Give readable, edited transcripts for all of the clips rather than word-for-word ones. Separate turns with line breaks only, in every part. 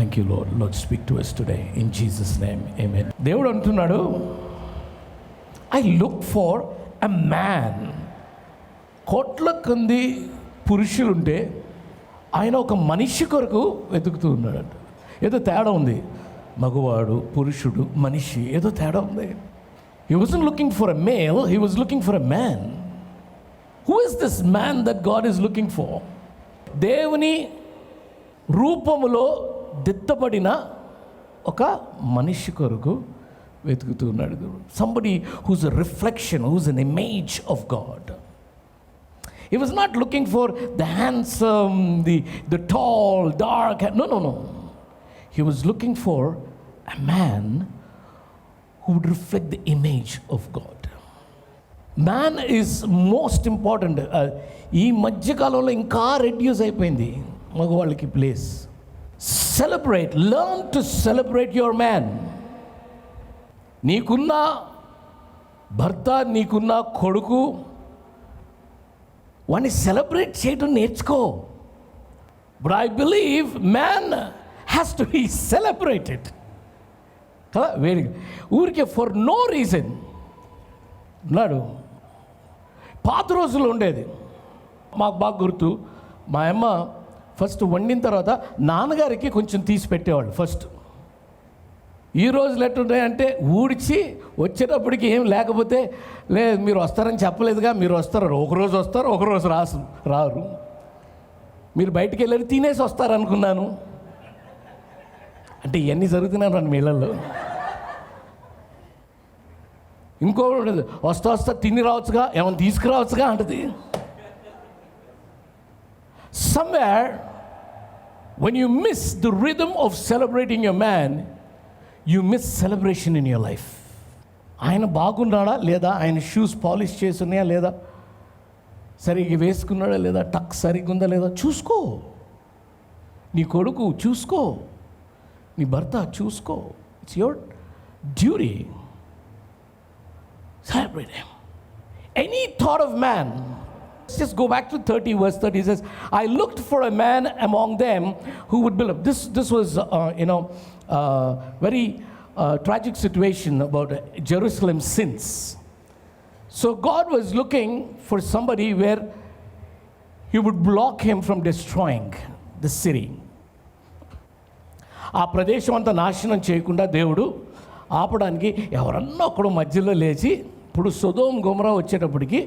Thank you lord. Lord speak to us today in Jesus name, amen. దేవుడు అంటున్నాడు, I look for a man. కోట్ల కొంది పురుషులుంటే ఆయన ఒక మనిషి కొరకు వెతుకుతూ ఉన్నాడు. ఏదో తేడా ఉంది, మగవాడు, పురుషుడు, మనిషి, ఏదో తేడా ఉంది. He wasn't looking for a male, he was looking for a man. Who is this man that God is looking for? దేవుని రూపములో దిద్దబడిన ఒక మనిషి కొరకు వెతుకుతూ ఉన్నాడు. Somebody who's a reflection, who's an image of God. He was not looking for the handsome, the tall, dark. No. He was looking for a man who would reflect the image of God. Man is most important. ఈ మధ్యకాలంలో ఇంకా reduce అయిపోయింది మగవాళ్ళకి place. Celebrate, learn to celebrate your man. నీకున్న భర్త, నీకున్న కొడుకు, వాడిని సెలబ్రేట్ చేయడం నేర్చుకో. But I believe man has to be celebrated. కదా, వేరే ఊరికే ఫర్ నో రీజన్ ఉన్నాడు. పాత రోజుల్లో ఉండేది, మాకు బాగా గుర్తు. మా అమ్మ ఫస్ట్ వండిన తర్వాత నాన్నగారికి కొంచెం తీసి పెట్టేవాళ్ళు ఫస్ట్. ఈ రోజులు ఎట్లున్నాయంటే ఊడ్చి వచ్చేటప్పటికి ఏం లేకపోతే, లేదు మీరు వస్తారని చెప్పలేదుగా, మీరు వస్తారు, ఒకరోజు వస్తారు, ఒకరోజు రారు, మీరు బయటికి వెళ్ళి తినేసి వస్తారు అనుకున్నాను. అంటే ఇవన్నీ జరుగుతున్నాయి మన ఇళ్ళల్లో. ఇంకో వస్తా తిని రావచ్చుగా, ఏమైనా తీసుకురావచ్చుగా అంటది. Somewhere when you miss the rhythm of celebrating your man, you miss celebration in your life. ఆయన బాగున్నాడా లేదా, ఆయన షూస్ పాలిష్ చేస్తున్నాయా లేదా, సరిగ్గా వేసుకున్నాడా లేదా, టక్ సరిగ్గా ఉందా లేదా చూసుకో. నీ కొడుకు చూసుకో, నీ భర్త చూసుకో. It's your duty. Celebrate him. Any thought of man. Let's just go back to 30, verse 30. It says, I looked for a man among them who would build up. This was, very tragic situation about Jerusalem's sins. So God was looking for somebody where he would block him from destroying the city. ఆ ప్రదేశం అంతా నాశనం చేయకుండా దేవుడు ఆపడానికి ఎవరన్నా ఒకడు మధ్యలో లేచి, ఇప్పుడు సొదోమ్ గొమొరా వచ్చేటప్పటికి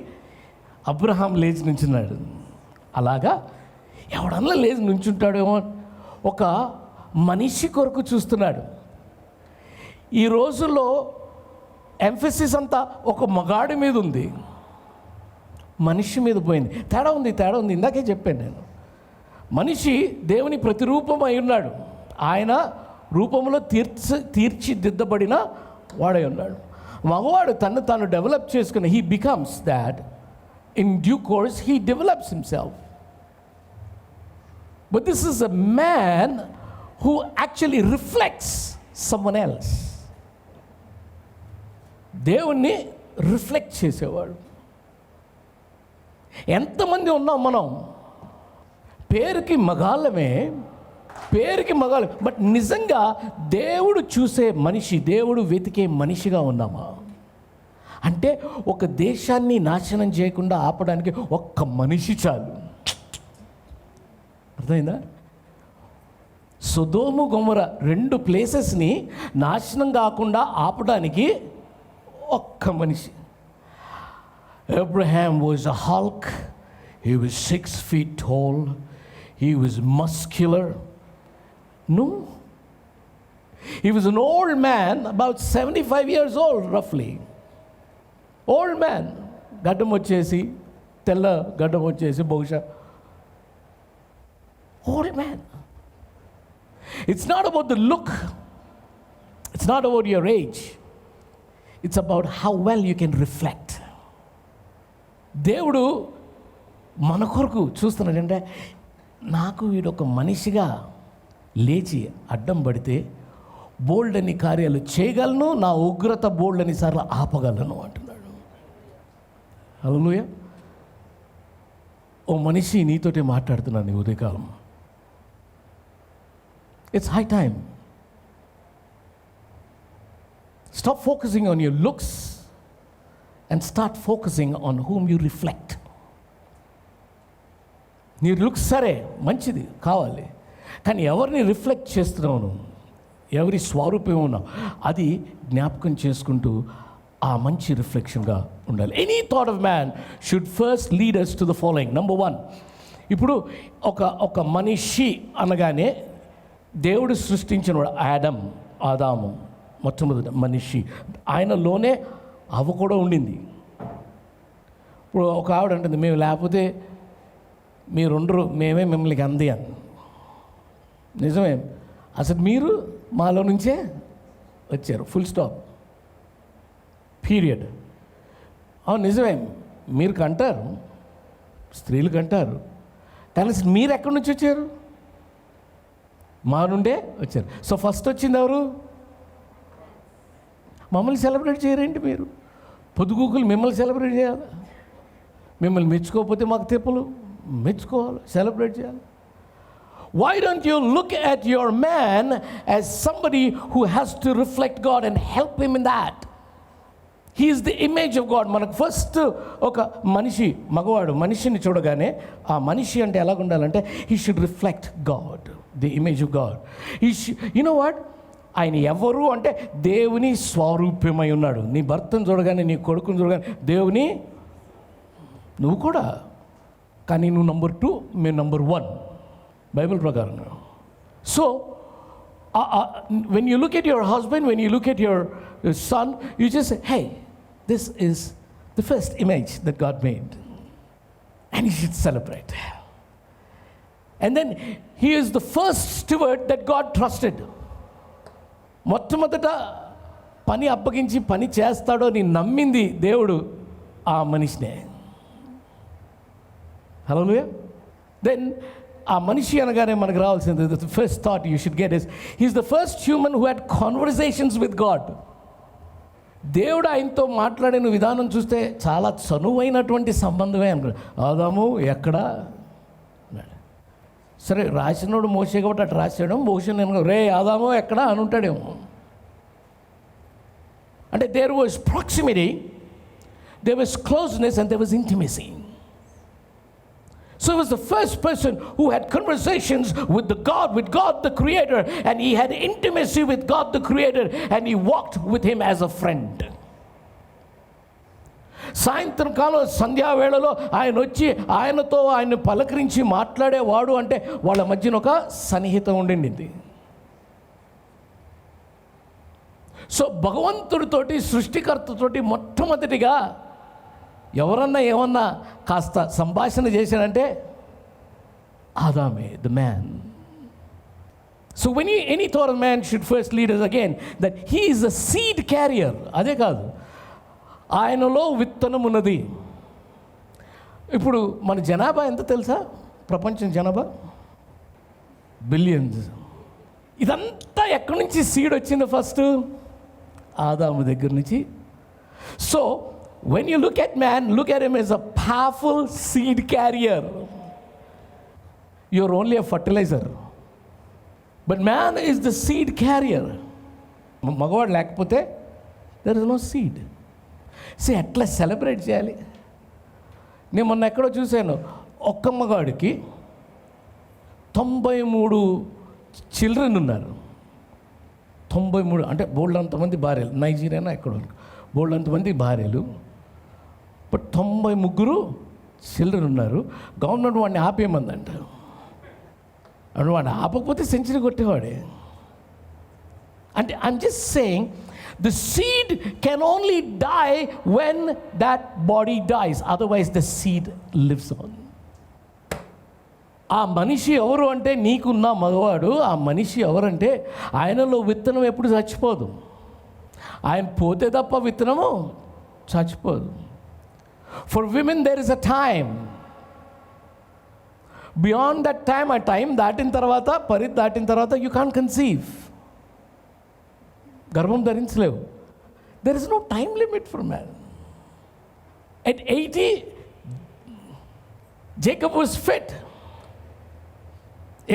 అబ్రహాం లేచి నుంచున్నాడు. అలాగా ఎవడన్నా లేచి నుంచుంటాడేమో, ఒక మనిషి కొరకు చూస్తున్నాడు. ఈ రోజుల్లో ఎంఫసిస్ అంతా ఒక మగాడి మీద ఉంది, మనిషి మీద పోయింది. తేడా ఉంది. ఇందాకే చెప్పాను నేను. మనిషి దేవుని ప్రతిరూపం అయి ఉన్నాడు, ఆయన రూపంలో తీర్చిదిద్దబడిన వాడై ఉన్నాడు. మగవాడు తను తాను డెవలప్ చేసుకుని, he becomes that in due course, he develops himself. But this is a man who actually reflects someone else. దేవుణ్ణి రిఫ్లెక్ట్ చేసేవాడు. ఎంతమంది ఉన్నాం మనం, పేరుకి మగాళ్ళమే, బట్ నిజంగా దేవుడు చూసే మనిషి, దేవుడు వెతికే మనిషిగా ఉన్నామా? అంటే ఒక దేశాన్ని నాశనం చేయకుండా ఆపడానికి ఒక్క మనిషి చాలు. అర్థమైందా? సొదోము గొమొరా 2 ప్లేసెస్ని నాశనం కాకుండా ఆపడానికి ఒక్క మనిషి. Abraham was a Hulk. He was 6 feet tall. He was muscular. No. He was an old man, about 75 years old roughly. Old man. గడ్డం వచ్చేసి, తెల్ల గడ్డం వచ్చేసి బహుశా. Old man. It's not about the look. It's not about your age. It's about how well you can reflect. దేవుడు మన కొరకు చూస్తున్నాడంటే, నాకు వీడొక మనిషిగా లేచి అడ్డం పడితే బోల్డ్ అని కార్యాలు చేయగలను, నా ఉగ్రత బోల్డ్ అని సార్లు ఆపగలను అంటున్నాడు. హల్లెలూయా. ఓ మనిషి, నీతోటే మాట్లాడుతున్నాను ఈ ఉదయకాలం. It's high time. Stop focusing on your looks and start focusing on whom you reflect. నీ లుక్స్ సరే మంచిది కావాలి, కానీ ఎవరిని రిఫ్లెక్ట్ చేస్తున్నావు, ఎవరి స్వరూపం ఉన్నావు, అది జ్ఞాపకం చేసుకుంటూ ఆ మంచి రిఫ్లెక్షన్గా ఉండాలి. Any thought of man should first lead us to the following. Number 1, ఇప్పుడు ఒక మనిషి అనగానే దేవుడు సృష్టించినవాడు ఆదాము మొట్టమొదటి మనిషి, ఆయనలోనే అవ్వ కూడా ఉండింది. ఇప్పుడు ఒక ఆవిడ అంటుంది, మేము లేకపోతే మీరుండరు, మేమే మిమ్మల్ని అంది అని. నిజమే, అసలు మీరు మాలో నుంచే వచ్చారు, ఫుల్ స్టాప్, పీరియడ్. నిజమే, మీరు కంటారు, స్త్రీలు కంటారు, కానీ అసలు మీరు ఎక్కడి నుంచి వచ్చారు? మా నుండే వచ్చారు. సో ఫస్ట్ వచ్చింది ఎవరు? మమ్మల్ని సెలబ్రేట్ చేయరేంటి మీరు? పొద్దుగూకులు మిమ్మల్ని సెలబ్రేట్ చేయాలి, మిమ్మల్ని మెచ్చుకోకపోతే మాకు తెప్పలు, మెచ్చుకోవాలి, సెలబ్రేట్ చేయాలి. Why don't you look at your man as somebody who has to reflect God and help him in that? He is the image of God. మనకు ఫస్ట్ ఒక మనిషి, మగవాడు మనిషిని చూడగానే ఆ మనిషి అంటే ఎలాగ ఉండాలంటే he should reflect God, the image of God. You know what? ఆయన ఎవరు అంటే దేవుని స్వరూపమై ఉన్నాడు. నీ భర్తను చూడగానే, నీ కొడుకుని చూడగానే దేవుని, నువ్వు కూడా, కానీ నువ్వు నంబర్ 2, మేము నంబర్ 1 బైబిల్ ప్రకారం. So when you look at your husband, when you look at your son, you just say, hey, this is the first image that God made, and you should celebrate. And then he is the first steward that God trusted. మొట్టమొదట పని అప్పగించి పని చేస్తాడో నీ నమ్మింది దేవుడు ఆ మనిషినే. హల్లెలూయా. దెన్ ఆ మనిషి అనగానే మనకు రావాల్సింది, the first thought you should get is he's the first human who had conversations with God. దేవుడు ఆయనతో మాట్లాడిన విధానం చూస్తే చాలా చనువైనటువంటి సంబంధమే అనుకున్నాడు. ఆదాము ఎక్కడా? సరే, రాసినోడు మోసే కాబట్టి అటు రాసాడు, మోసే నేను రే ఆదాము ఎక్కడా అని ఉంటాడేమో. అంటే there was proximity, there was closeness and there was intimacy. So he was the first person who had conversations with God the Creator, and he had intimacy with God the Creator, and he walked with him as a friend. సాయంత్రం కాలం సంధ్యావేళలో ఆయన వచ్చి ఆయనతో ఆయన పలకరించి మాట్లాడేవాడు అంటే వాళ్ళ మధ్యన ఒక సన్నిహితం ఉండింది. సో భగవంతుడితోటి, సృష్టికర్తతోటి మొట్టమొదటిగా ఎవరన్నా ఏమన్నా కాస్త సంభాషణ చేశాడంటే ఆదామే, the man. So when any thought of man should first lead us again that he is a seed carrier. అదే కాదు, ఆయనలో విత్తనం ఉన్నది. ఇప్పుడు మన జనాభా ఎంత తెలుసా? ప్రపంచం జనాభా బిలియన్స్. ఇదంతా ఎక్కడి నుంచి సీడ్ వచ్చింది? ఫస్ట్ ఆదాము దగ్గర నుంచి. So when you look at man, look at him as a powerful seed carrier. You're only a fertilizer, but man is the seed carrier. మగవాడు లేకపోతే there is no seed. ఎట్లా సెలబ్రేట్ చేయాలి? నేను మొన్న ఎక్కడో చూశాను, ఒక్క మగవాడికి 93 చిల్డ్రన్ ఉన్నారు. 93 అంటే బోల్డ్ అంతమంది భార్యలు. నైజీరియానా ఎక్కడో బోల్డ్ అంతమంది భార్యలు, బట్ 93 చిల్డ్రన్ ఉన్నారు. గవర్నమెంట్ వాడిని ఆపేయమందంట. వాడిని ఆపకపోతే సెంచరీ కొట్టేవాడే. అంటే I'm just saying the seed can only die when that body dies, otherwise the seed lives on. ఆ మనిషి ఎవరు అంటే నీకున్న మగవాడు, ఆ మనిషి ఎవరంటే ఆయనలో విత్తనం ఎప్పుడు చచ్చిపోదు. ఆయన పోతే తప్ప విత్తనము చచ్చిపోదు. For women there is a time. Beyond that time, a time దాటిన తర్వాత, పరిధి దాటిన తర్వాత you can't conceive. గర్భం ధరించలేవు. There is no time limit for man. At 80, Jacob was fit.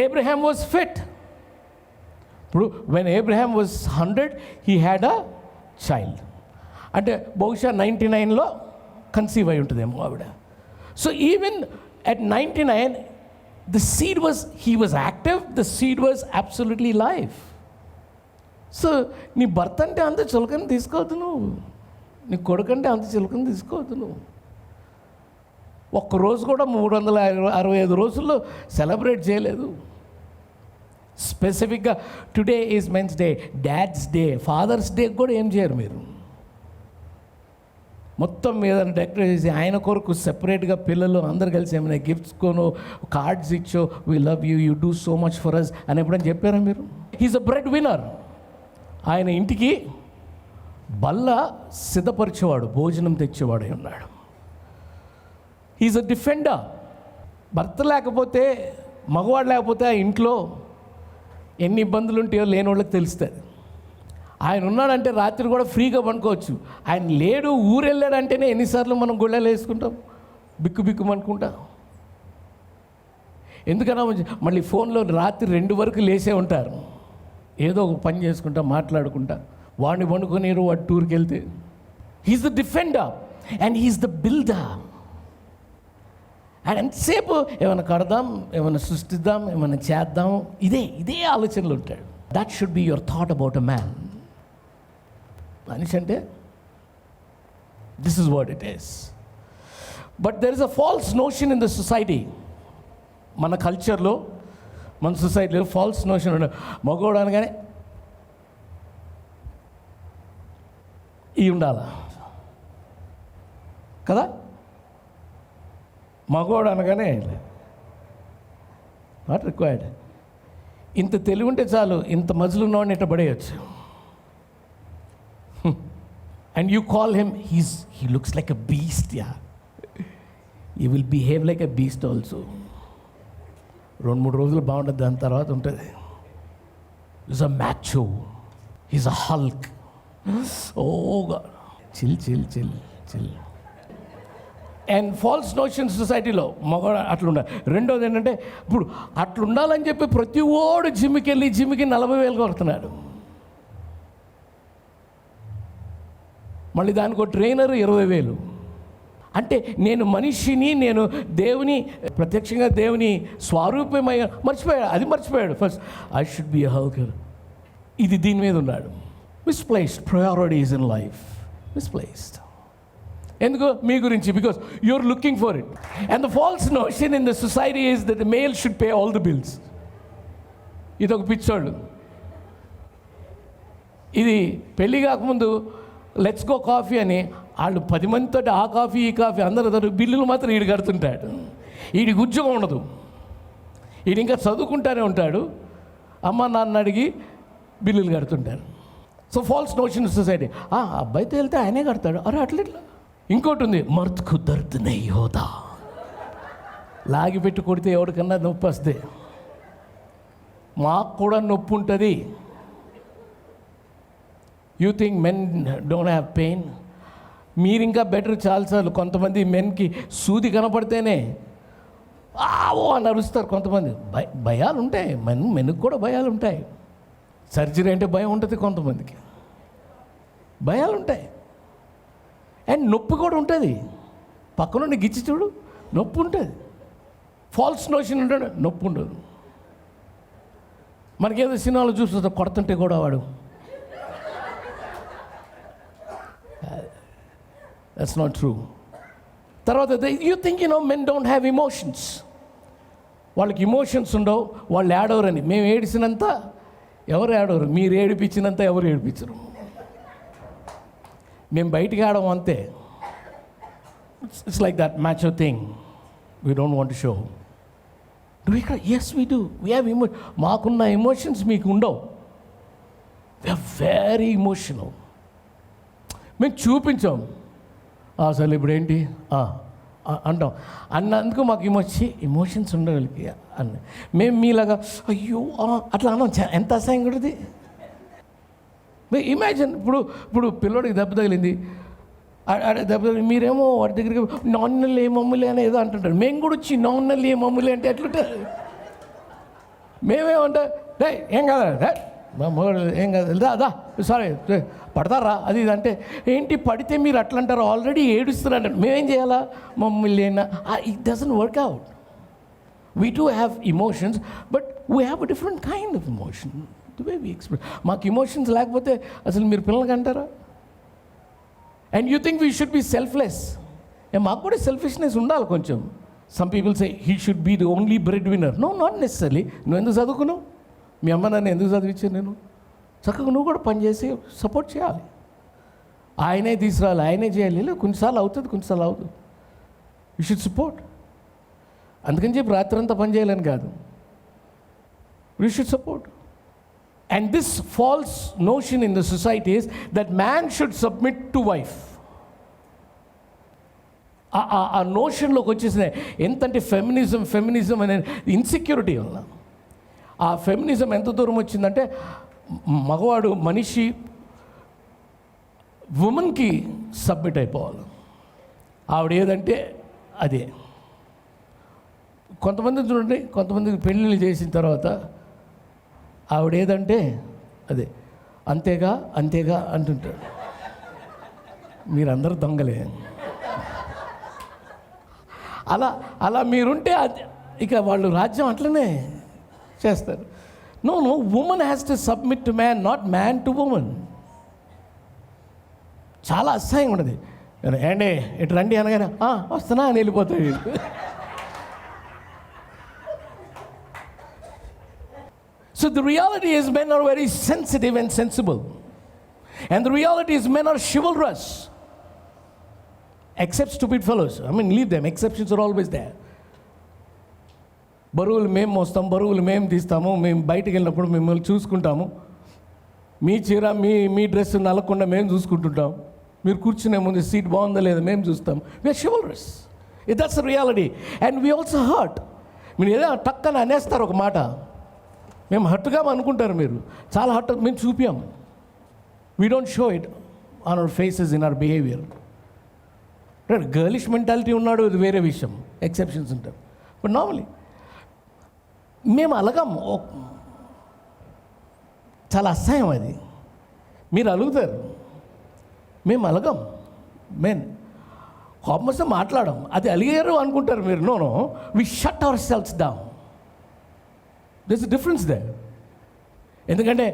Abraham was fit. ఇప్పుడు when Abraham was 100 he had a child. అంటే బహుశా 99లో conceive అయి ఉంటుందేమో ఆవిడ. So even at 99 the seed was, he was active, the seed was absolutely life. So నీ భర్త అంటే అంత చులకని తీసుకోవద్దు నువ్వు, నీ కొడుకంటే అంత చులకని తీసుకోవద్దు నువ్వు. ఒక్కరోజు కూడా 365 రోజుల్లో సెలబ్రేట్ చేయలేదు. స్పెసిఫిక్గా today is men's day, dad's day, father's day కూడా ఏం చేయరు మీరు. మొత్తం ఏదైనా డెకరేట్ చేసి ఆయన కొరకు సెపరేట్గా పిల్లలు అందరు కలిసి ఏమైనా గిఫ్ట్స్ కొను, కార్డ్స్ ఇచ్చో, we love you, you do so much for us అని ఎప్పుడైనా చెప్పారా మీరు? He's a breadwinner. ఆయన ఇంటికి బల్ల సిద్ధపరిచేవాడు, భోజనం తెచ్చేవాడు అయి ఉన్నాడు. He's a defender. భర్త లేకపోతే, మగవాడు లేకపోతే ఆ ఇంట్లో ఎన్ని ఇబ్బందులు ఉంటాయో లేని వాళ్ళకి తెలుస్తుంది. ఆయన ఉన్నాడంటే రాత్రి కూడా ఫ్రీగా పనుకోవచ్చు. ఆయన లేడు, ఊరు వెళ్ళాడంటేనే ఎన్నిసార్లు మనం గుళ్ళలు వేసుకుంటాం, బిక్కు బిక్కుమనుకుంటాం. ఎందుకన్నా మళ్ళీ ఫోన్లో రాత్రి 2 వరకు లేసే ఉంటారు, ఏదో ఒక పని చేసుకుంటా మాట్లాడుకుంటా. వాడిని పండుకొనిరు, వాడు టూర్కి వెళ్తే. He's the defender and he's the builder. And ఎంతసేపు ఏమైనా కడదాం, ఏమైనా సృష్టిద్దాం, ఏమైనా చేద్దాం, ఇదే ఆలోచనలు ఉంటాడు. That should be your thought about a man. మనిషి అంటే this is what it is. But there is a false notion in the society. మన కల్చర్లో, మన సొసైటీలో ఫాల్స్ నోషన్ ఉండదు. మగవాడు అనగానే ఉండాలా కదా, మగవాడు అనగానే నాట్ రిక్వైర్డ్. ఇంత తెలివి ఉంటే చాలు, ఇంత మజలు ఉన్నవాడిని ఇట్ట పడేయచ్చు. And you call him, he looks like a beast. Yeah, you will behave like a beast also. 2-3 రోజులు బాగుంటుంది, దాని తర్వాత ఉంటుంది. Is a macho, is a hulk. ఓగా chill chill chill chill. And false notion సొసైటీలో మగవాడు అట్లుండాలి. రెండోది ఏంటంటే, ఇప్పుడు అట్లుండాలని చెప్పి ప్రతి ఓడు జిమ్కి 40,000 కొడుతున్నాడు. మళ్ళీ దానికి ఒక ట్రైనర్ 20,000. అంటే నేను మనిషిని, నేను దేవుని ప్రత్యక్షంగా దేవుని స్వరూపమయ్యా మర్చిపోయాడు. First I should be a hulker. ఇది దీని మీద ఉన్నాడు. Misplaced priorities in life, misplaced. ఎందుకు? మీ గురించి, because you're looking for it. And the false notion in the society is that the male should pay all the bills. ఇది ఒక పిచ్చోళ్ళు. ఇది పెళ్ళి కాకముందు లెట్స్ గో కాఫీ అని వాళ్ళు 10 మందితో ఆ కాఫీ ఈ కాఫీ అందరూ బిల్లులు మాత్రం వీడు కడుతుంటాడు. వీడికి ఉద్యోగం ఉండదు, వీడు ఇంకా చదువుకుంటానే ఉంటాడు, అమ్మ నాన్న అడిగి బిల్లులు కడుతుంటారు. So false notion society. అబ్బాయితో వెళ్తే ఆయనే కడతాడు, అరే అట్లా. ఇంకోటి ఉంది, మర్త్కు దర్ద్ నహీ హోతా. లాగి పెట్టి కొడితే ఎవరికన్నా నొప్పి వస్తే మాకు కూడా నొప్పి ఉంటుంది. You think men don't have pain? మీరు ఇంకా బెటర్. చాలాసార్లు కొంతమంది మెన్కి సూది కనపడితేనే ఓ అని అరుస్తారు. కొంతమంది భయాలు ఉంటాయి, మెన్కి కూడా భయాలు ఉంటాయి. సర్జరీ అంటే భయం ఉంటుంది, కొంతమందికి భయాలు ఉంటాయి. అండ్ నొప్పి కూడా ఉంటుంది. పక్కనుండి గిచ్చి చూడు, నొప్పి ఉంటుంది. ఫాల్స్ నోషన్ ఉంటాడు, నొప్పి ఉండదు. మనకేదో సినిమాలు చూస్తుంటాం, కొడుతుంటే కూడా వాడు. That's not true. తర్వాత you think men don't have emotions. వాళ్ళకి ఇమోషన్స్ ఉండవు, వాళ్ళు ఏడవరని. మేము ఏడిసినంత ఎవరు ఏడవరు, మీరు ఏడిపించినంత ఎవరు ఏడిపించరు. మేము బయటికి ఆడము అంతే. It's like that macho thing we don't want to show. Yes we do, we have మాకున్న ఎమోషన్స్ మీకు ఉండవు. We are very emotional. మేము చూపించాం, అసలు ఇప్పుడు ఏంటి అంటాం. అన్నందుకు మాకు ఎమోషన్స్ ఉండగలిగి అన్న. మేము మీలాగా అయ్యో అట్లా అన్నాం. ఎంత అసహ్యం కూడా. ఇమాజిన్, ఇప్పుడు పిల్లోడికి దెబ్బ తగిలింది, దెబ్బ తగిలి మీరేమో వాడి దగ్గరికి నాన్నలే మమ్మల్ని అని ఏదో అంటుంటారు. మేము కూడా వచ్చి నాన్నలే మమ్మల్ని అంటే ఎట్లుంటారు? మేమేమంటా రే ఏం కాదా మా మగవాడు ఏం కాదు అదా సారీ పడతారా అది ఇది అంటే ఏంటి పడితే మీరు అట్లా అంటారు ఆల్రెడీ ఏడుస్తున్నారు మేమేం చేయాలా మమ్మల్ని it doesn't work out. We too have emotions but we have a different kind of emotion the way we express. మాకు ఇమోషన్స్ లేకపోతే అసలు మీరు పిల్లలకి అంటారా? And you think we should be selfless. మాకు కూడా సెల్ఫిష్నెస్ ఉండాలి కొంచెం. Some people say he should be the only breadwinner. No, not necessary. నువ్వు ఎందుకు చదువుకున్నావు? మీ అమ్మ నన్ను ఎందుకు చదివించాను? నేను చక్కగా నువ్వు కూడా పనిచేసి సపోర్ట్ చేయాలి. ఆయనే తీసుకురాలి, ఆయనే చేయాలి. కొన్నిసార్లు అవుతుంది, కొన్నిసార్లు అవుతుంది. You should support. అందుకని చెప్పి రాత్రి అంతా పని చేయాలని కాదు. You should support. And this falls notion in the society is that man should submit to wife. ఆ నోషన్లోకి వచ్చేసినాయి. ఎంతంటే ఫెమినిజం అనే ఇన్సెక్యూరిటీ వల్ల ఆ ఫెమినిజం ఎంత దూరం వచ్చిందంటే మగవాడు మనిషి ఉమెన్కి సబ్మిట్ అయిపోవాలి. ఆవిడ ఏదంటే అదే. కొంతమంది చూడండి, కొంతమందికి పెళ్ళిళ్ళు చేసిన తర్వాత ఆవిడ ఏదంటే అదే, అంతేగా అంతేగా అంటుంటారు. మీరందరూ దొంగలే. అలా మీరుంటే ఇక వాళ్ళు రాజ్యం అట్లనే చేస్తారు. No, women has to submit to man, not man to women. చాలా అసహ్యం ఉండదు. ఏండి ఇటు రండి అనగానే వస్తున్నా అని వెళ్ళిపోతాడు. So the reality is men are very sensitive and sensible. And the reality is men are chivalrous. Except stupid fellows. I mean, leave them. Exceptions are always there. బరువులు మేము మోస్తాం, బరువులు మేము తీస్తాము, మేము బయటికి వెళ్ళినప్పుడు మిమ్మల్ని చూసుకుంటాము, మీ చీర మీ డ్రెస్ నలగకుండా మేము చూసుకుంటుంటాం, మీరు కూర్చునే ముందు సీట్ బాగుందా లేదా మేము చూస్తాం. We're chivalrous. That's the reality. And we also hurt. మీరు ఏదో టక్కన అనేస్తారు ఒక మాట, మేము హర్ట్గా అనుకుంటారు. మీరు చాలా హర్ట్ మేము చూపాం. We don't show it on our faces, in our behaviour. Girlish mentality ఉన్నాడు, ఇది వేరే విషయం, ఎక్సెప్షన్స్ ఉంటారు. బట్ నార్మలీ మేము అలగం. చాలా అసహ్యం అది. మీరు అలుగుతారు, మేము అలగం. కోపం వస్తే మాట్లాడడం, అది అలిగారు అనుకుంటారు మీరు. No, we shut our selves down. This is difference they. ఎందుకంటే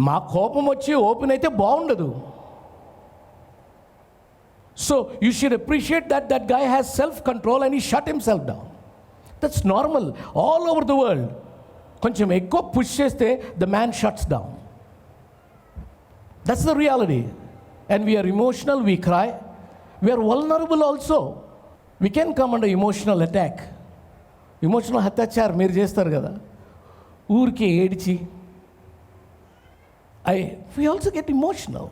మా కోపం వచ్చి ఓపెన్ అయితే బాగుండదు. So you should appreciate that guy has self-control and he shut himself down. That's normal all over the world. కొంచెం ఎక్కువ పుష్ చేస్తే the man shuts down. That's the reality. And we are emotional, we cry. We are vulnerable also. We can come under emotional attack. Emotional అత్యాచారం మీరు చేస్తారు కదా, ఊరికి ఏడిచి. We also get emotional.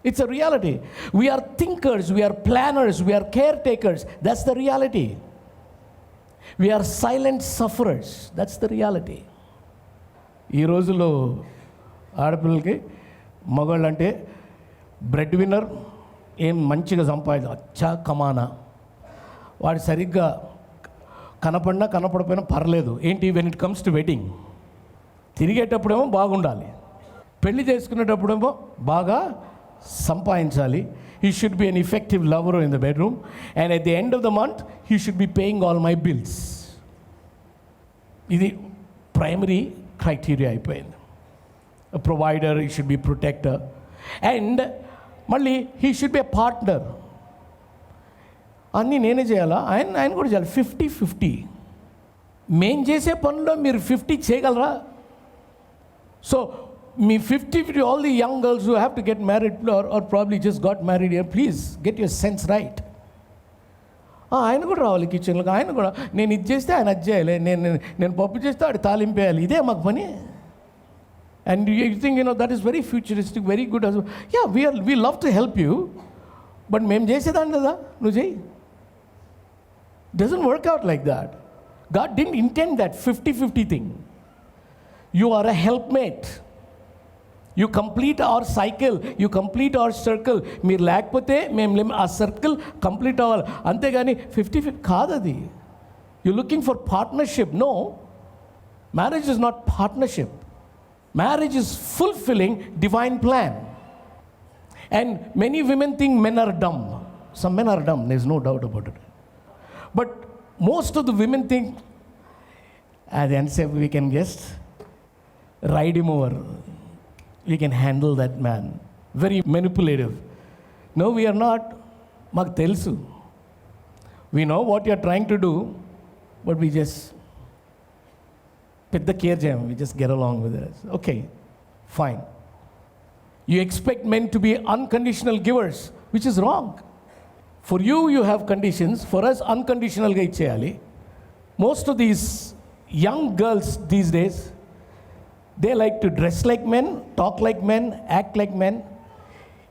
It's a reality. We are thinkers, we are planners, we are caretakers. That's the reality. We are silent sufferers. That's the reality. ఈ రోజుల్లో ఆడపిల్లలకి మగవాళ్ళు అంటే బ్రెడ్ విన్నర్, ఏం మంచిగా అచ్చా కమానా, వాడు సరిగ్గా కనపడినా కనపడపోయినా పర్లేదు. ఏంటి, when it comes to wedding, తిరిగేటప్పుడేమో బాగుండాలి, పెళ్లి చేసుకునేటప్పుడేమో బాగా సంపాదించాలి. He should be an effective lover in the bedroom, and at the end of the month he should be paying all my bills. ఇది ప్రైమరీ క్రైటీరియా అయిపోయింది. A provider, he should be protector, and మళ్ళీ he should be a partner. అన్నీ నేనే చేయాలా, ఆయన కూడా చేయాలి. 50-50. మేం చేసే పనుల్లో మీరు 50 చేయగలరా? So me 50-50, all the young girls who have to get married or probably just got married here, please get your sense right. ఆయన కూడా రావాలి కిచెన్లోకి. ఆయన కూడా నేను ఇది చేస్తే ఆయన అది చేయాలి, నేను పప్పు చేస్తే ఆడు తాలింపేయాలి. ఇదే మాకు పని. And you think that is very futuristic, very good. Yeah, we love to help you, but మేము చేసేదాన్ని కదా నువ్వు చెయ్యి. Doesn't work out like that. God didn't intend that 50-50 thing. You are a helpmate. You complete our cycle, you complete our circle. మీరు లేకపోతే మేము ఆ circle complete అవ్వాలి. అంతేగాని 50-50 కాదు అది. You looking for partnership. No, marriage is not partnership. Marriage is fulfilling divine plan. And many women think men are dumb. Some men are dumb, there's no doubt about it. But most of the women think, at the end, we can just ride him over. We can handle that man. Very manipulative. No, we are not. Maku telusu. We know what you are trying to do, but we just pedda care cheyam. We just get along with it. Okay, fine. You expect men to be unconditional givers, which is wrong. For you, you have conditions. For us, unconditional ga icheyali. Most of these young girls these days, they like to dress like men, talk like men, act like men,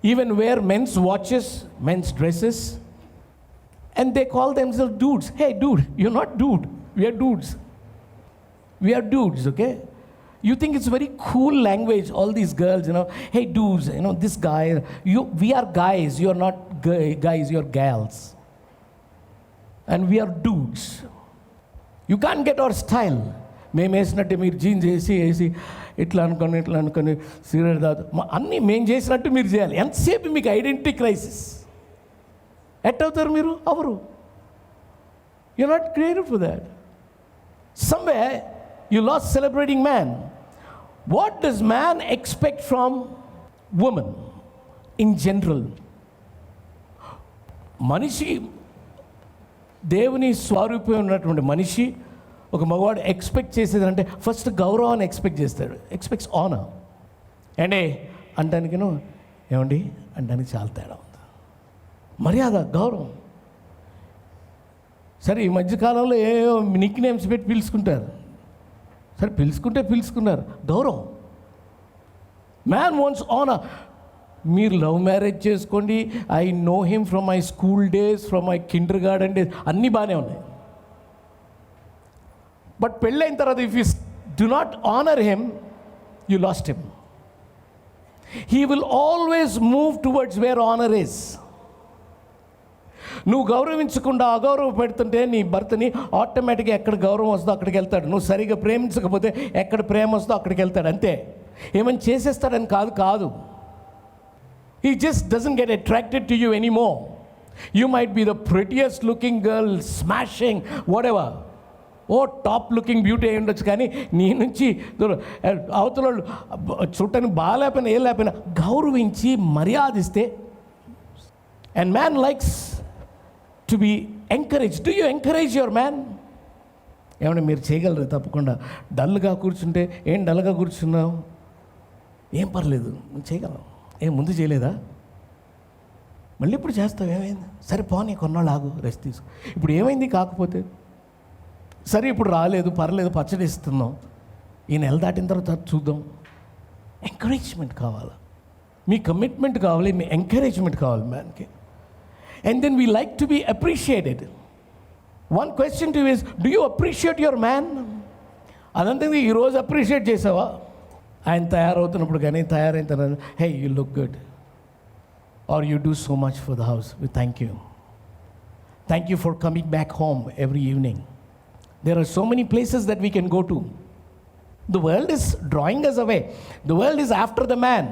even wear men's watches, men's dresses, and they call themselves dudes. Hey, dude, you're not dude. We are dudes. We are dudes, okay? You think it's very cool language, all these girls, hey, dudes, this guy. We are guys. You are not guys, you are gals. And we are dudes. You can't get our style. మేము వేసినట్టు మీరు jeans వేసి ఇట్లా అనుకొని cigarette తాగుతాం అన్నీ మేము చేసినట్టు మీరు చేయాలి. ఎంతసేపు మీకు ఐడెంటిటీ క్రైసిస్. ఎట్టవుతారు మీరు? అవరు. You not created for that. Someway you lost celebrating man. What does man expect from women in general? మనిషి, దేవుని స్వరూపం ఉన్నటువంటి మనిషి, ఒక మగవాడు ఎక్స్పెక్ట్ చేసేది అంటే ఫస్ట్ గౌరవాన్ని ఎక్స్పెక్ట్ చేస్తాడు. Expects honour. అంటే అంటానికిను ఏమండి అంటానికి చాలా తేడా ఉంది. మర్యాద, గౌరవం. సరే, ఈ మధ్యకాలంలో ఏవో నిక్ నేమ్స్ పెట్టి పిలుచుకుంటారు. సరే, పిలుచుకున్నారు. గౌరవం. Man wants honour. మీరు లవ్ మ్యారేజ్ చేసుకోండి. I know him from my school days, from my kindergarten days, అన్నీ బాగానే ఉన్నాయి. బట్ పెళ్ళైన తర్వాత if you do not honour him, you lost him. He will always move towards where honour is. నువ్వు గౌరవించకుండా అగౌరవ పెడుతుంటే నీ భర్తని ఆటోమేటిక్గా ఎక్కడ గౌరవం వస్తుందో అక్కడికి వెళ్తాడు. నువ్వు సరిగా ప్రేమించకపోతే ఎక్కడ ప్రేమ వస్తుందో అక్కడికి వెళ్తాడు. అంతే. ఏమని చేసేస్తాడని కాదు. He just doesn't get attracted to you anymore. You might be the prettiest looking girl, smashing, whatever. Top looking beauty అయి ఉండొచ్చు, కానీ నీ నుంచి అవతల చుట్టానికి బాగాలేకపోయినా ఏ లేకపోయినా గౌరవించి మర్యాదిస్తే. And man likes to be encourage. Do you encourage your man? ఏమన్నా మీరు చేయగలరు? తప్పకుండా. డల్గా కూర్చుంటే, ఏం డల్గా కూర్చున్నావు, ఏం పర్లేదు, నువ్వు చేయగలవు. ఏం ముందు చేయలేదా? మళ్ళీ ఇప్పుడు చేస్తావు. ఏమైంది? సరే పోనీ, కొన్నాళ్ళు ఆగు, రెస్ట్ తీసుకో. ఇప్పుడు ఏమైంది? కాకపోతే సరే ఇప్పుడు రాలేదు, పర్లేదు, పచ్చడి ఇస్తున్నాం, ఈ నెల దాటిన తర్వాత చూద్దాం. ఎంకరేజ్మెంట్ కావాలి, మీ కమిట్మెంట్ కావాలి, మీ ఎంకరేజ్మెంట్ కావాలి మ్యాన్కి. And then we like to be appreciated. One question to is, do you appreciate your man? అదంతా ఈరోజు అప్రిషియేట్ చేసావా? ఆయన తయారవుతున్నప్పుడు కానీ తయారైన తర్వాత, hey you look good, are you do so much for the house, we thank you for coming back home every evening. There are so many places that we can go to. The world is drawing us away. The world is after the man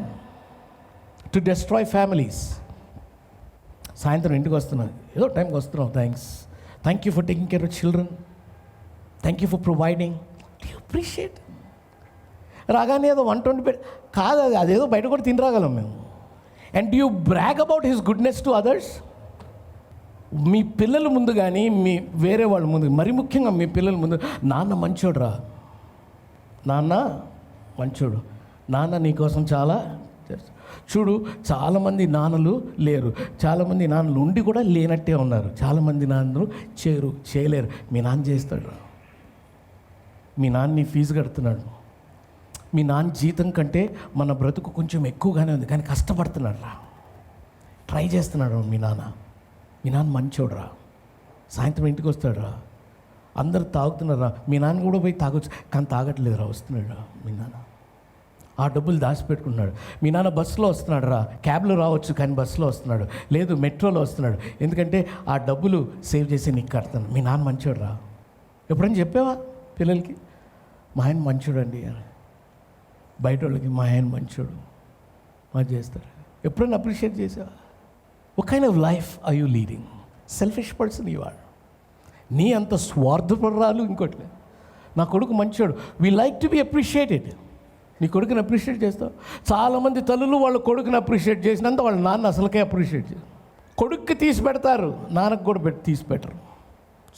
to destroy families. సాయంత్రం ఇంటికి వస్తున్నాను, ఏదో టైంకి వస్తున్నావు, thank you for taking care of children, thank you for providing. Do you appreciate? రాగానే ఏదో 120 కాదు, అదేదో బయట కూడా తిని రాగలం మేము. And do you brag about his goodness to others? మీ పిల్లల ముందు కానీ, మీ వేరే వాళ్ళ ముందు, మరి ముఖ్యంగా మీ పిల్లల ముందు, నాన్న మంచోడు రా, నాన్న మంచోడు, నాన్న నీకోసం చాలా చూడు. చాలామంది నాన్నలు లేరు, చాలామంది నాన్నలు ఉండి కూడా లేనట్టే ఉన్నారు, చాలామంది నాన్నలు చేయలేరు. మీ నాన్న చేస్తాడు. మీ నాన్న నీ ఫీజు కడుతున్నాడు. మీ నాన్న జీతం కంటే మన బ్రతుకు కొంచెం ఎక్కువగానే ఉంది, కానీ కష్టపడుతున్నాడు రా, ట్రై చేస్తున్నాడు మీ నాన్న. మీ నాన్న మంచోడు రా, సాయంత్రం ఇంటికి వస్తాడు రా, అందరు తాగుతున్నారా, మీ నాన్న కూడా పోయి తాగొచ్చు, కానీ తాగట్లేదు రా, వస్తున్నాడు రా మీ నాన్న. ఆ డబ్బులు దాచిపెట్టుకున్నాడు. మీ నాన్న బస్సులో వస్తున్నాడు రా, క్యాబ్లో రావచ్చు కానీ బస్సులో వస్తున్నాడు, లేదు మెట్రోలో వస్తున్నాడు, ఎందుకంటే ఆ డబ్బులు సేవ్ చేసి నీకు కడతాను. మీ నాన్న మంచోడు రా. ఎప్పుడైనా చెప్పావా పిల్లలకి, మా ఆయన మంచోడు అండి? బయట వాళ్ళకి మా ఆయన మంచోడు మా చేస్తారు. ఎప్పుడైనా అప్రిషియేట్ చేసావా? What kind of life are you leading? Selfish person you are. నీ అంత స్వార్థపరాలు ఇంకోట్లే. నా కొడుకు మంచోడు, we like to be appreciated. నీ కొడుకుని అప్రిషియేట్ చేస్తావు. చాలామంది తల్లులు వాళ్ళ కొడుకుని అప్రిషియేట్ చేసినంత వాళ్ళ నాన్న అసలుకే అప్రిషియేట్ చేస్తారు. కొడుక్కి తీసి పెడతారు, నాన్నకు కూడా తీసి పెట్టరు.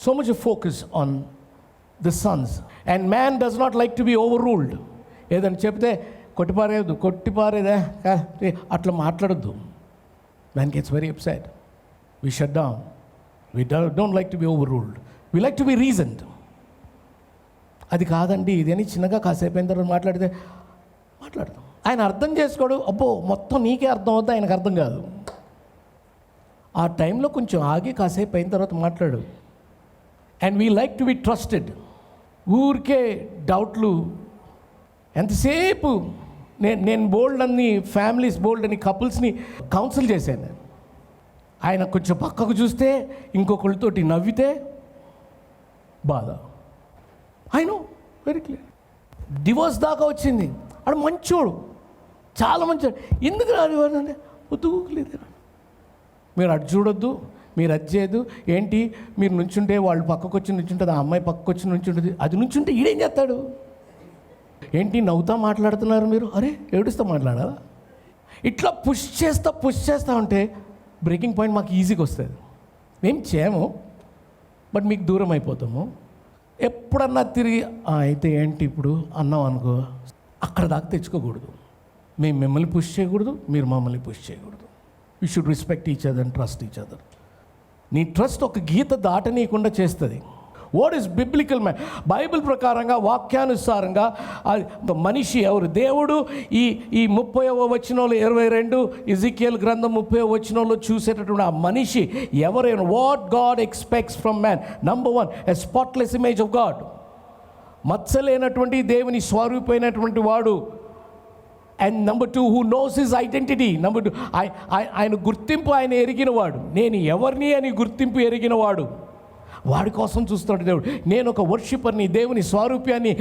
So much focus on the Sons. And man does not like to be over ruled. ఏదని చెప్తే కొట్టిపారేదా అట్లా మాట్లాడద్దు. Man gets very upset. We shut down. We don't like to be over ruled. We like to B reasoned. అది కాదండి ఇది అని చిన్నగా కాసేపు అయిన తర్వాత మాట్లాడతాం. ఆయన అర్థం చేసుకోడు. అబ్బో మొత్తం నీకే అర్థం అవుద్దా, ఆయనకు అర్థం కాదు. ఆ టైంలో కొంచెం ఆగి కాసేపు అయిన తర్వాత మాట్లాడు. And we like to be trusted. ఊరికే డౌట్లు ఎంతసేపు. నేను బోల్డ్ అన్ని ఫ్యామిలీస్, బోల్డ్ అని కపుల్స్ని కౌన్సిల్ చేశాను. ఆయన కొంచెం పక్కకు చూస్తే ఇంకొకరితోటి నవ్వితే బాధ. I know very clear. Divorce దాకా వచ్చింది. ఆడు మంచోడు, చాలా మంచోడు. ఎందుకు రాదు అంటే వద్దులేదు. మీరు అటు చూడొద్దు, మీరు అది చేయొద్దు. ఏంటి మీరు నుంచుంటే వాళ్ళు పక్కకు వచ్చి నుంచుంటుంది, ఆ అమ్మాయి పక్కకు వచ్చి నుంచుంటుంది. అది నుంచుంటే ఈడేం చేస్తాడు? ఏంటి నవ్వుతా మాట్లాడుతున్నారు మీరు? అరే ఏడుస్తూ మాట్లాడాలా? ఇట్లా పుష్ చేస్తా ఉంటే బ్రేకింగ్ పాయింట్ మాకు ఈజీగా వస్తుంది. మేము చేయము, బట్ మీకు దూరం అయిపోతాము. ఎప్పుడన్నా తిరిగి అయితే ఏంటి ఇప్పుడు అన్నాం అనుకో, అక్కడ దాకా తెచ్చుకోకూడదు. మేము మిమ్మల్ని పుష్ చేయకూడదు, మీరు మమ్మల్ని పుష్ చేయకూడదు. You should respect each other and trust each other. నీ ట్రస్ట్ ఒక గీత దాటనీయకుండా చేస్తుంది. What is biblical man? Bible ప్రకారంగా వాక్యానుసారంగా మనిషి ఎవరు? దేవుడు ఈ 30వ వచనంలో 22 ఎజెకియల్ గ్రంథం 30వ వచనంలో చూసేటటువంటి ఆ మనిషి ఎవరైనా, what God expects from man. Number 1, a spotless image of God. మచ్చలేనటువంటి దేవుని స్వరూపమైనటువంటి వాడు. And number 2, who knows his identity. Number 2, ఆయన గుర్తింపు ఆయన ఎరిగినవాడు. నేను ఎవరిని అని గుర్తింపు ఎరిగినవాడు. వాడి కోసం చూస్తున్నాడు దేవుడు. నేను ఒక వర్షిపర్ని, దేవుని స్వరూప్యాన్ని,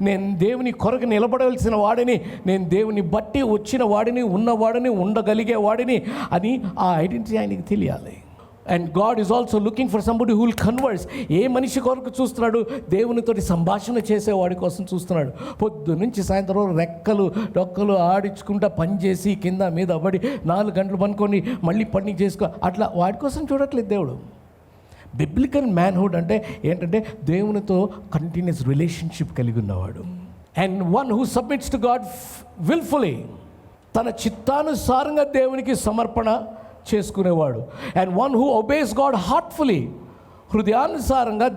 నేను దేవుని కొరకు నిలబడవలసిన వాడిని, నేను దేవుని బట్టి వచ్చిన వాడిని, ఉన్నవాడిని, ఉండగలిగే వాడిని అని ఆ ఐడెంటిటీ ఆయనకి తెలియాలి. And God is also looking for somebody who will converse. ఏ మనిషి కొరకు చూస్తున్నాడు? దేవునితోటి సంభాషణ చేసేవాడి కోసం చూస్తున్నాడు. పొద్దు నుంచి సాయంత్రం డొక్కలు ఆడించుకుంటా పనిచేసి కింద మీద పడి 4 గంటలు పనుకొని మళ్ళీ పని చేసుకో, అట్లా వాడి కోసం చూడట్లేదు దేవుడు. బిబ్లికల్ మ్యాన్హుడ్ అంటే ఏంటంటే దేవునితో కంటిన్యూస్ రిలేషన్షిప్ కలిగి ఉన్నవాడు. And one who submits to God wilfully. తన చిత్తానుసారంగా దేవునికి సమర్పణ చేసుకునేవాడు. And one who obeys God heartfully. హృదయానుసారంగా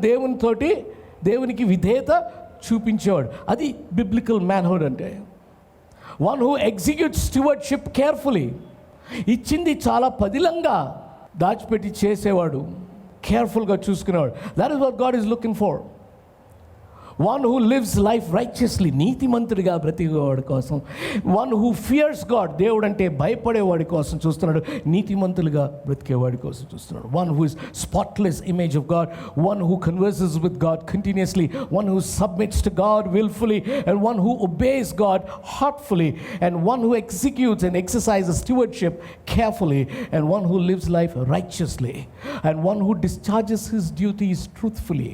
దేవునికి విధేయత చూపించేవాడు. అది బిబ్లికల్ మ్యాన్హుడ్ అంటే. One who executes stewardship carefully. ఇచ్చింది చాలా పదిలంగా దాచిపెట్టి చేసేవాడు, కేర్ఫుల్గా చూసుకునేవాడు. That is what God is looking for. One who lives life righteously. నీతిమంతుడిగా బ్రతికేవాడి కోసం. One who fears God. దేవుడు అంటే భయపడేవాడి కోసం చూస్తున్నాడు, నీతిమంతులుగా బ్రతికేవాడి కోసం చూస్తున్నాడు. One who is spotless image of God. One who converses with God continuously. One who submits to God wilfully. And one who obeys God heartfully. And one who executes and exercises stewardship carefully. And one who lives life righteously. And one who discharges his duties truthfully.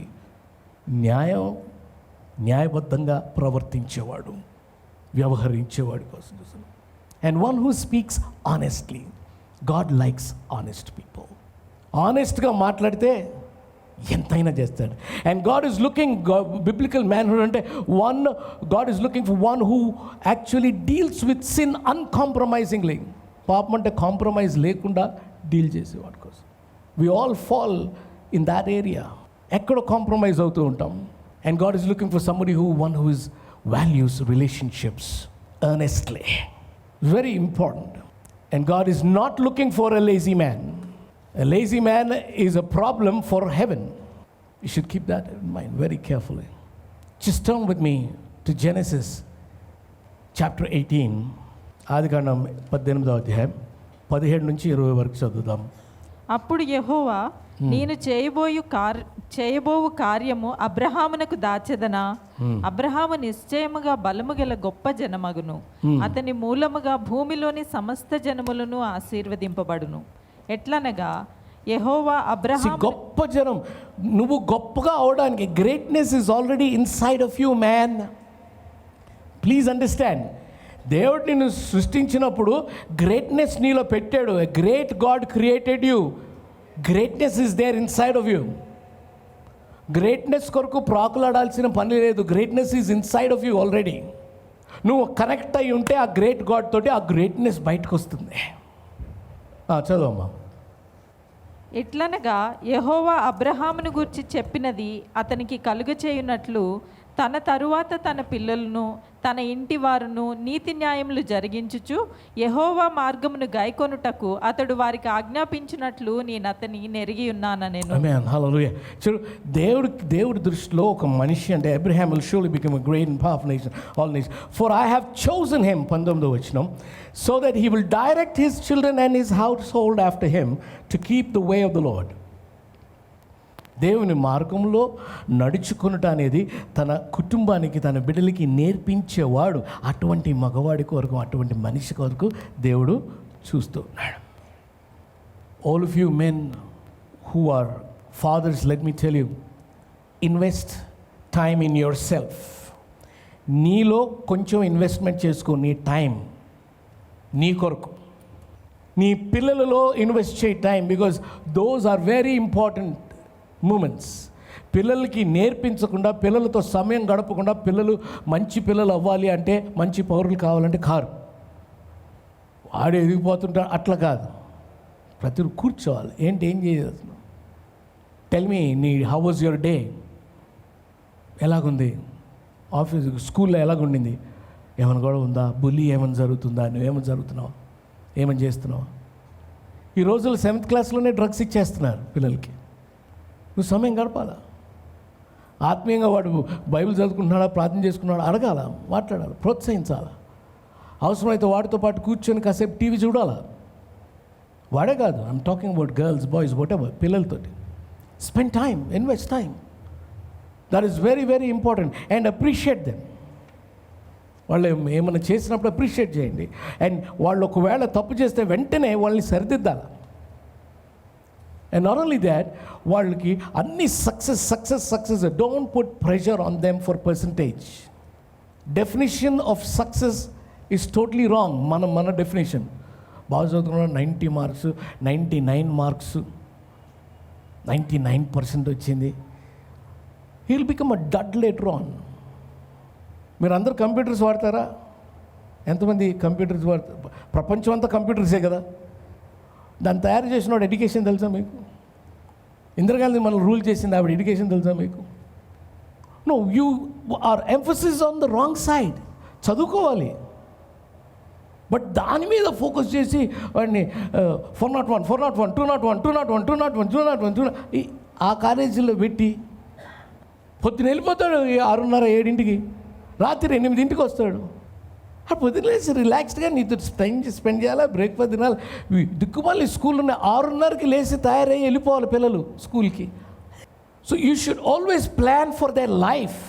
న్యాయబద్ధంగా ప్రవర్తించేవాడు, వ్యవహరించేవాడి కోసం చూస్తున్నాడు. And one who speaks honestly. God likes honest people. ఆనెస్ట్గా మాట్లాడితే ఎంతైనా చేస్తాడు. And God is looking, biblical manhood అంటే God is looking for one who actually deals with sin uncompromisingly. పాపం అంటే కాంప్రమైజ్ లేకుండా డీల్ చేసేవాడి కోసం. We all fall in that area. ఎక్కడో కాంప్రమైజ్ అవుతూ ఉంటాం. And God is looking for somebody who values relationships earnestly. Very important. And God is not looking for a lazy man. A lazy man is a problem for heaven. You should keep that in mind very carefully. Just turn with me to Genesis chapter 18. ఆదికాండం 18వ అధ్యాయం 17 నుంచి 20 వరకు చదువుదాం.
అప్పుడు యెహోవా నేను చేయబోవు కార్యము అబ్రహామునకు దాచెదనా? అబ్రహాము నిశ్చయముగా బలము గల గొప్ప జనమగును, అతని మూలముగా భూమిలోని సమస్త జనములను ఆశీర్వదింపబడును. ఎట్లనగా యెహోవా అబ్రహాము
గొప్ప జనం. నువ్వు గొప్పగా అవడానికి greatness is already inside of you man. Please understand. దేవుడు నిన్ను సృష్టించినప్పుడు గ్రేట్నెస్ నీలో పెట్టాడు. A great God created you. Greatness is there inside of you. Greatness కొరకు ప్రాకులాడాల్సిన పని లేదు. Greatness is inside of you already. నువ్వు కనెక్ట్ అయి ఉంటే ఆ గ్రేట్ గాడ్ తోటి ఆ గ్రేట్నెస్ బయటకు వస్తుంది. చదువమ్మా.
ఎట్లనగా యెహోవా అబ్రహామును గూర్చి చెప్పినది అతనికి కలుగచేయునట్లు తన తరువాత తన పిల్లలను తన ఇంటి వారును నీతి న్యాయములు జరిగించుచు యెహోవా మార్గమును గైకొనుటకు అతడు వారికి ఆజ్ఞాపించినట్లు నేను అతని నెరిగి ఉన్నాననేను.
ఆమేన్. హల్లెలూయా. చూడు, దేవుడి దృష్టిలో ఒక మనిషి అంటే Abraham will surely become a great and powerful nation, all nations. For I have chosen him, 19వ వచనం, so that he will direct his children and his household after him to keep the way of the Lord. దేవుని మార్గంలో నడుచుకునుట అనేది తన కుటుంబానికి, తన బిడ్డలకి నేర్పించేవాడు. అటువంటి మగవాడి కొరకు, అటువంటి మనిషి కొరకు దేవుడు చూస్తూ ఉన్నాడు. All of you men who are fathers, let me tell you, invest time in your self. నీలో కొంచెం ఇన్వెస్ట్మెంట్ చేసుకో. నీ టైం నీ కొరకు, నీ పిల్లలలో ఇన్వెస్ట్ చేయి time. Because those are very important moments. పిల్లలకి నేర్పించకుండా, పిల్లలతో సమయం గడపకుండా, పిల్లలు మంచి పిల్లలు అవ్వాలి అంటే, మంచి పౌరులు కావాలంటే కారు వాడు ఎదిగిపోతుంటాడు. అట్లా కాదు, ప్రతి కూర్చోవాలి. ఏం చేయాల్సిన? టెల్ మీ, నీ హౌ వాజ్ యువర్ డే? ఎలాగుంది? ఆఫీస్, స్కూల్లో ఎలాగుండింది? ఏమైనా గొడవ ఉందా? బుల్లి ఏమైనా జరుగుతుందా? నువ్వేమైనా జరుగుతున్నావా? ఏమైనా చేస్తున్నావా? ఈ రోజుల్లో 7th క్లాస్లోనే డ్రగ్స్ ఇచ్చేస్తున్నారు పిల్లలకి. నువ్వు సమయం గడపాలా. ఆత్మీయంగా వాడు బైబిల్ చదువుకుంటున్నాడా, ప్రార్థన చేసుకున్నాడా అడగాల, మాట్లాడాలి, ప్రోత్సహించాలా. అవసరమైతే వాడితో పాటు కూర్చొని కాసేపు టీవీ చూడాలా. వాడే కాదు, I'm talking about girls, boys, whatever, పిల్లలతోటి spend time, invest time. That is very very important. And appreciate them. వాళ్ళు ఏమైనా చేసినప్పుడు అప్రిషియేట్ చేయండి. అండ్ వాళ్ళు ఒకవేళ తప్పు చేస్తే వెంటనే వాళ్ళని సరిదిద్దాలి. And not only that, వాళ్ళకి అన్ని success. Don't put pressure on them for percentage. Definition of success is totally wrong. మన డెఫినేషన్. బాగా చదువుకున్నాడు, 90 మార్క్స్, 99 మార్క్స్, 99% వచ్చింది. He will become a dud later on. మీరు అందరూ కంప్యూటర్స్ వాడతారా? ఎంతమంది కంప్యూటర్స్ వాడతారు? ప్రపంచం అంతా కంప్యూటర్సే కదా. దాన్ని తయారు చేసినవాడు ఎడ్యుకేషన్ తెలుసా మీకు? ఇందిరాగాంధీ మనం రూల్ చేసింది ఆవిడ ఎడ్యుకేషన్ తెలుసా మీకు? No, you are emphasis on the wrong side. చదువుకోవాలి, బట్ దాని మీద ఫోకస్ చేసి వాడిని 401, 401, 201, 201, 201, 201, ఆ కాలేజీలో పెట్టి పొద్దున వెళ్ళిపోతాడు 6:30, 7ంటికి, రాత్రి 8ంటికి వస్తాడు. పొద్దున్న లేచి రిలాక్స్డ్గా నీతో స్పెండ్ చేయాలా, బ్రేక్ఫాస్ట్ తినాలి. దిక్కుమాలి స్కూల్ ఉన్నాయి, 6:30కి లేచి తయారయ్యి వెళ్ళిపోవాలి పిల్లలు స్కూల్కి. So you should always plan for their life.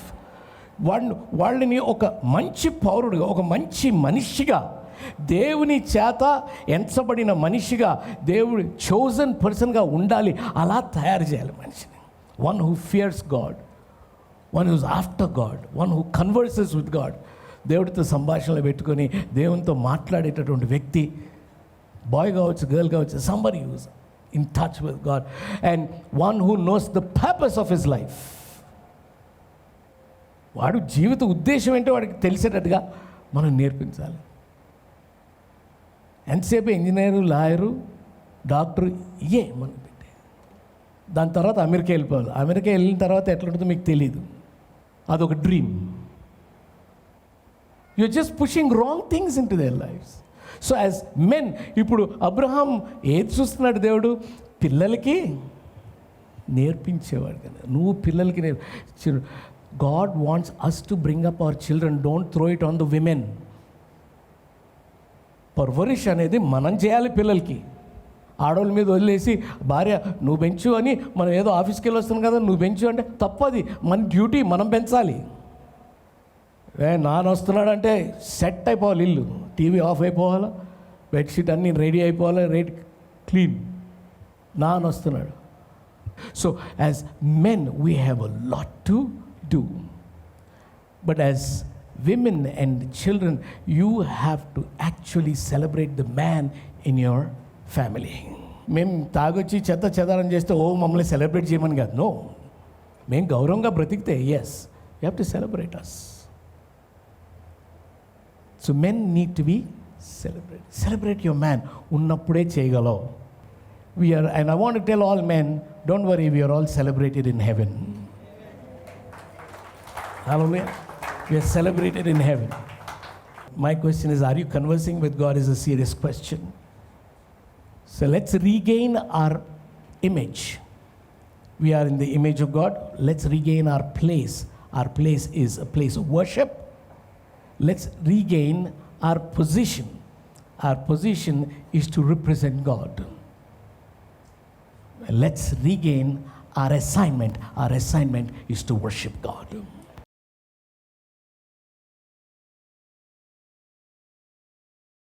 వాళ్ళని ఒక మంచి పౌరుడిగా, ఒక మంచి మనిషిగా, దేవుని చేత ఎంచబడిన మనిషిగా, దేవుడి చోజన్ పర్సన్గా ఉండాలి. అలా తయారు చేయాలి మనిషిని. One who fears God, one who's after God, one who converses with God. దేవుడితో సంభాషణలు పెట్టుకొని దేవునితో మాట్లాడేటటువంటి వ్యక్తి, బాయ్ కావచ్చు, గర్ల్ కావచ్చు, somebody who's in touch with God and one who knows the purpose of his life. వాడు జీవిత ఉద్దేశం ఏంటో వాడికి తెలిసేటట్టుగా మనం నేర్పించాలి. ఎంతసేపు ఇంజనీరు, లాయరు, డాక్టరు ఇయే మనం పెట్టే. దాని తర్వాత అమెరికా వెళ్ళిపోవాలి. అమెరికా వెళ్ళిన తర్వాత ఎట్లుంటుందో మీకు తెలీదు. అదొక dream. You're just pushing wrong things into their lives. So as men, ఇప్పుడు అబ్రహాం ఏది చూస్తున్నాడు? దేవుడు పిల్లలకి నేర్పించేవాడు కదా. నువ్వు పిల్లలకి God wants us to bring up our children. Don't throw it on the women. పర్వరిష్ అనేది మనం చేయాలి పిల్లలకి. ఆడవాళ్ళ మీద వదిలేసి భార్య నువ్వు పెంచు అని మనం ఏదో ఆఫీస్కి వెళ్ళి వస్తున్నాం కదా నువ్వు పెంచు అంటే తప్పది. మన డ్యూటీ మనం పెంచాలి. నాన్న వస్తున్నాడంటే సెట్ అయిపోవాలి, ఇల్లు టీవీ ఆఫ్ అయిపోవాలా, బెడ్షీట్ అన్నీ రెడీ అయిపోవాలి, రెడీ క్లీన్. నాన్న వస్తున్నాడు. So as men we have a lot to do, but as women and children, you have to actually celebrate the man in your family. మేము తాగొచ్చి చెదారం చేస్తే మమ్మల్ని సెలబ్రేట్ చేయమని కాదు. నో, మేము గౌరవంగా బ్రతికితే yes, you have to celebrate us. So men need to be celebrate your man. ఉన్నప్పుడే చేయగలవు. We are and I want to tell all men, don't worry, we are all celebrated in heaven. Hallelujah. We are celebrated in heaven. My question is, are you conversing with God is a serious question. So let's regain our image. We are in the image of God. Let's regain our place. Our place is a place of worship. Let's regain our position. Our position is to represent God. Let's regain our assignment. Our assignment is to worship God.